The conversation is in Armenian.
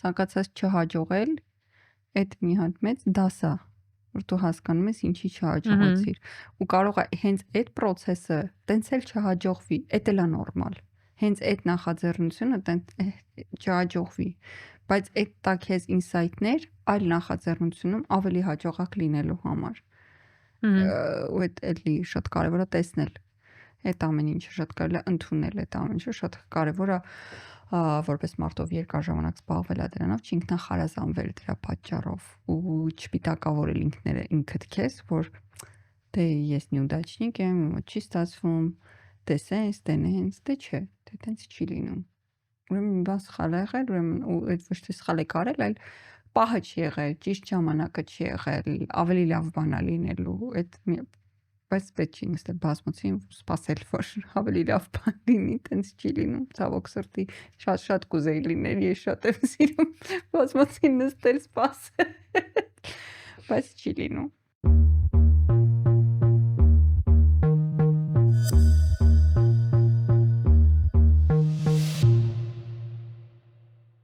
ցանկացած չհաջողել այդ մի հատ մեծ դաս է, որ դու հասկանում ես ինչի չհաջողեցիր։ Ու կարող է հենց այդ process-ը տենց էլ չհաջողվի, էդ էլ է նորմալ։ Հենց այդ նախաձեռնությունը չհաջողվի, բայց այդ տա քեզ ինսայթներ այլ նախաձեռնությունում ավելի հաջողակ լինելու համար։ Ու այդ էլի շատ կարևոր է տեսնել այդ ամեն ինչը, շատ կարևոր է ընդունել այդ ամեն ինչը, շատ կարևոր է որպես մարդով երկար ժամանակ զբաղվել է դրանով, չինքնախարազանվել դրա պատճառով ու չպիտակավորել ինքդ քեզ, որ դե ես նյութաչնիկ եմ, չի ստացվում, դե սենց, դե նենց, դե չէ, դե տենց չի լինում։ Ուրեմն մի բան սխալ է եղել, ուրեմն ու այդ ոչ թե սխալ եք արել, այլ պահը չի եղել, ճիշտ ժամանակը չի եղել, ավելի լավ բան է լինելու, բայց պետք չի նստել բազմոցին սպասել, որ ավելի լավ բան լինի, տենց չի լինում, ցավոք սրտի, շատ կուզեի լինել, ես շատ եմ սիրում բազմոցին նստել սպասել, բայց չի լինում։